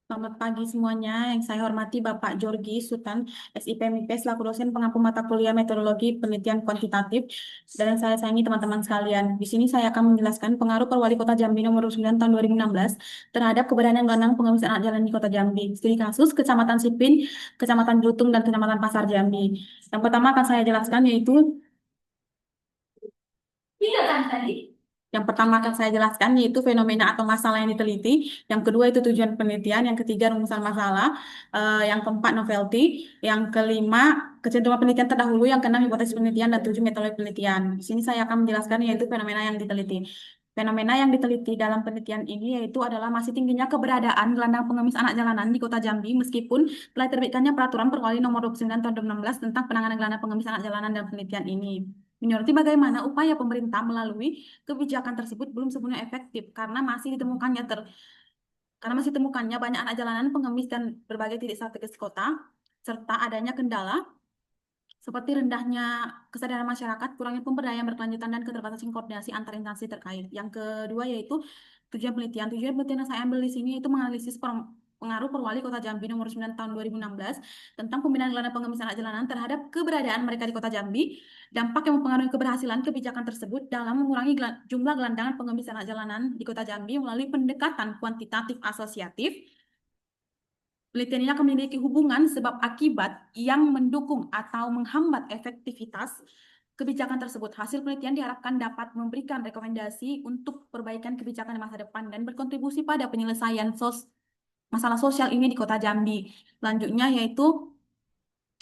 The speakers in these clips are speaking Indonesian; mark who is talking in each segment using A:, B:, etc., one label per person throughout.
A: Selamat pagi semuanya. Yang saya hormati Bapak Jorgi Sutan, SIP MIP, selaku dosen pengampu mata kuliah Metodologi Penelitian Kuantitatif. Dan yang saya sayangi teman-teman sekalian. Di sini saya akan menjelaskan pengaruh Perwali Kota Jambi nomor 9 tahun 2016 terhadap keberadaan gelandang pengemis anak jalan di Kota Jambi. Studi kasus Kecamatan Sipin, Kecamatan Blutung, dan Kecamatan Pasar Jambi. Yang pertama akan saya jelaskan yaitu Tidak kan tadi? Yang pertama akan saya jelaskan yaitu fenomena atau masalah yang diteliti. Yang kedua itu tujuan penelitian. Yang ketiga rumusan masalah. Yang keempat novelty. Yang kelima kecenderungan penelitian terdahulu. Yang keenam hipotesis penelitian dan tujuh metode penelitian. Di sini saya akan menjelaskan yaitu fenomena yang diteliti. Fenomena yang diteliti dalam penelitian ini yaitu adalah masih tingginya keberadaan gelandang pengemis anak jalanan di Kota Jambi meskipun telah terbitkannya Peraturan Perwali Nomor 29 Tahun 2016 tentang penanganan gelandang pengemis anak jalanan dan penelitian ini. Menyoroti bagaimana upaya pemerintah melalui kebijakan tersebut belum sepenuhnya efektif karena masih temukannya banyak anak jalanan pengemis dan berbagai titik strategis kota serta adanya kendala seperti rendahnya kesadaran masyarakat, kurangnya pemberdayaan berkelanjutan dan keterbatasan koordinasi antar instansi terkait. Yang kedua yaitu tujuan penelitian. Tujuan penelitian yang saya ambil di sini itu menganalisis pengaruh Perwali Kota Jambi nomor 9 tahun 2016 tentang pembinaan gelandang pengemis anak jalanan terhadap keberadaan mereka di Kota Jambi, dampak yang mempengaruhi keberhasilan kebijakan tersebut dalam mengurangi jumlah gelandangan pengemis anak jalanan di Kota Jambi melalui pendekatan kuantitatif asosiatif. Penelitian ini akan memiliki hubungan sebab akibat yang mendukung atau menghambat efektivitas kebijakan tersebut. Hasil penelitian diharapkan dapat memberikan rekomendasi untuk perbaikan kebijakan di masa depan dan berkontribusi pada penyelesaian masalah sosial ini di Kota Jambi. Selanjutnya yaitu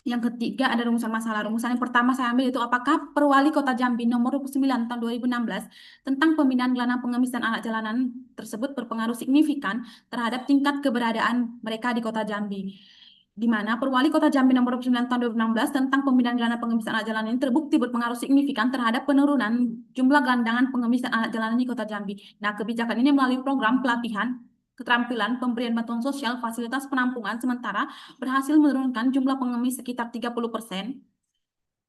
A: yang ketiga ada rumusan masalah. Rumusan yang pertama saya ambil itu apakah Perwali Kota Jambi nomor 29 tahun 2016 tentang pembinaan gelandang pengemis dan anak jalanan tersebut berpengaruh signifikan terhadap tingkat keberadaan mereka di Kota Jambi. Di mana Perwali Kota Jambi nomor 29 tahun 2016 tentang pembinaan gelandang pengemis dan anak jalanan ini terbukti berpengaruh signifikan terhadap penurunan jumlah gelandangan pengemis dan anak jalanan di Kota Jambi. Nah, kebijakan ini melalui program pelatihan keterampilan, pemberian bantuan sosial, fasilitas penampungan sementara berhasil menurunkan jumlah pengemis sekitar 30%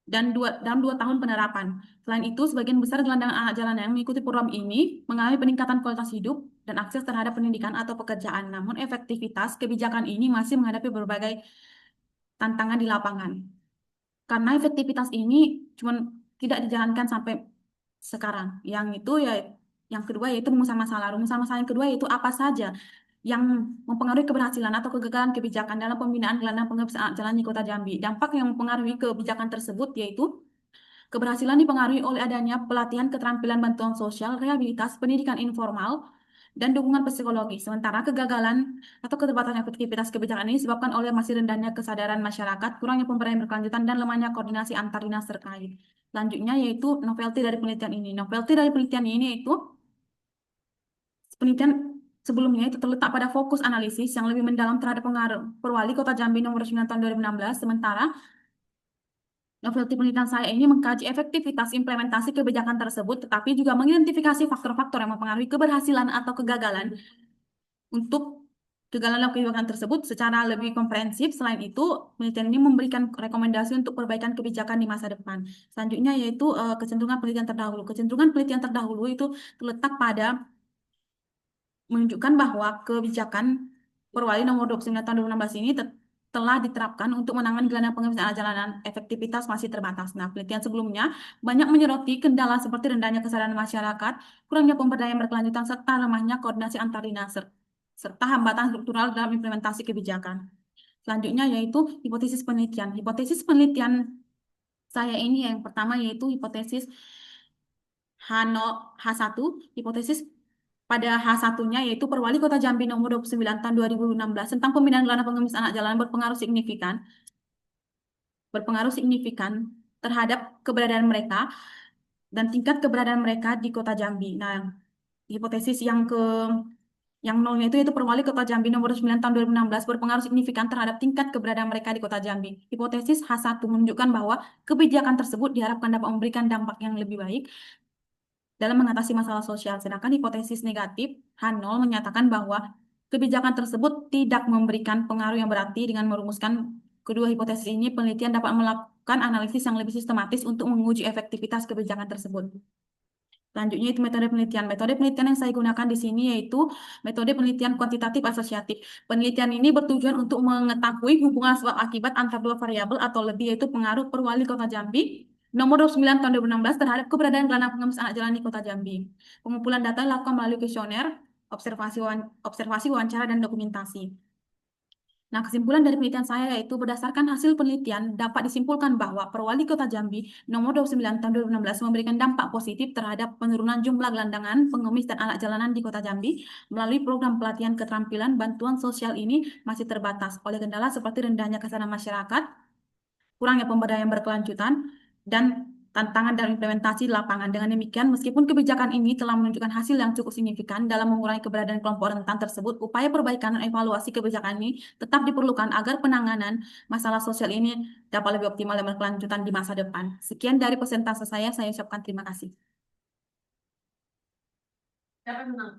A: dalam 2 tahun penerapan. Selain itu, sebagian besar gelandangan anak jalanan yang mengikuti program ini mengalami peningkatan kualitas hidup dan akses terhadap pendidikan atau pekerjaan. Namun, efektivitas kebijakan ini masih menghadapi berbagai tantangan di lapangan. Karena efektivitas ini cuma tidak dijalankan sampai sekarang. Yang kedua yaitu rumusan masalah. Rumusan masalah yang kedua yaitu apa saja yang mempengaruhi keberhasilan atau kegagalan kebijakan dalam pembinaan gelandang pengemis anak jalan di Kota Jambi. Dampak yang mempengaruhi kebijakan tersebut yaitu keberhasilan dipengaruhi oleh adanya pelatihan keterampilan bantuan sosial, rehabilitas, pendidikan informal, dan dukungan psikologi. Sementara kegagalan atau keterbatasan efektivitas kebijakan ini disebabkan oleh masih rendahnya kesadaran masyarakat, kurangnya pemberdayaan berkelanjutan, dan lemahnya koordinasi antar dinas terkait. Selanjutnya yaitu novelty dari penelitian ini. Novelty dari penelitian ini yaitu penelitian sebelumnya itu terletak pada fokus analisis yang lebih mendalam terhadap pengaruh Perwali Kota Jambi nomor 9 tahun 2016, sementara novelty penelitian saya ini mengkaji efektivitas implementasi kebijakan tersebut, tetapi juga mengidentifikasi faktor-faktor yang mempengaruhi keberhasilan atau kegagalan untuk kegagalan dalam kebijakan tersebut secara lebih komprehensif. Selain itu, penelitian ini memberikan rekomendasi untuk perbaikan kebijakan di masa depan. Selanjutnya yaitu kecenderungan penelitian terdahulu. Kecenderungan penelitian terdahulu itu terletak pada menunjukkan bahwa kebijakan Perwali nomor 29 tahun 2016 ini telah diterapkan untuk menangani gelandang pengemis anak jalanan, efektivitas masih terbatas. Nah, penelitian sebelumnya banyak menyoroti kendala seperti rendahnya kesadaran masyarakat, kurangnya pemberdayaan berkelanjutan, serta lemahnya koordinasi antar dinas, serta hambatan struktural dalam implementasi kebijakan. Selanjutnya yaitu hipotesis penelitian. Hipotesis penelitian saya ini yang pertama yaitu hipotesis H0, H1, hipotesis pada H1-nya yaitu Perwali Kota Jambi nomor 29 tahun 2016 tentang pembinaan gelandang pengemis anak jalanan berpengaruh signifikan terhadap keberadaan mereka dan tingkat keberadaan mereka di Kota Jambi. Nah, hipotesis yang nolnya itu Perwali Kota Jambi nomor 9 tahun 2016 berpengaruh signifikan terhadap tingkat keberadaan mereka di Kota Jambi. Hipotesis H1 menunjukkan bahwa kebijakan tersebut diharapkan dapat memberikan dampak yang lebih baik dalam mengatasi masalah sosial. Sedangkan hipotesis negatif H0 menyatakan bahwa kebijakan tersebut tidak memberikan pengaruh yang berarti. Dengan merumuskan kedua hipotesis ini, penelitian dapat melakukan analisis yang lebih sistematis untuk menguji efektivitas kebijakan tersebut. Selanjutnya itu metode penelitian. Metode penelitian yang saya gunakan di sini yaitu metode penelitian kuantitatif asosiatif. Penelitian ini bertujuan untuk mengetahui hubungan sebab akibat antara dua variabel atau lebih, yaitu pengaruh per Wali Kota Jambi nomor 29 tahun 2016 terhadap keberadaan gelandang pengemis anak jalan di Kota Jambi. Pengumpulan data dilakukan melalui kuesioner, observasi, wawancara, dan dokumentasi. Nah, kesimpulan dari penelitian saya yaitu berdasarkan hasil penelitian dapat disimpulkan bahwa Perwali Kota Jambi nomor 29 tahun 2016 memberikan dampak positif terhadap penurunan jumlah gelandangan, pengemis, dan anak jalanan di Kota Jambi melalui program pelatihan keterampilan bantuan sosial ini masih terbatas oleh kendala seperti rendahnya kesadaran masyarakat, kurangnya pemberdayaan berkelanjutan, dan tantangan dalam implementasi di lapangan. Dengan demikian, meskipun kebijakan ini telah menunjukkan hasil yang cukup signifikan dalam mengurangi keberadaan kelompok rentan tersebut, upaya perbaikan dan evaluasi kebijakan ini tetap diperlukan agar penanganan masalah sosial ini dapat lebih optimal dan berkelanjutan di masa depan. Sekian dari presentasi saya ucapkan terima kasih. Siapa yang menang?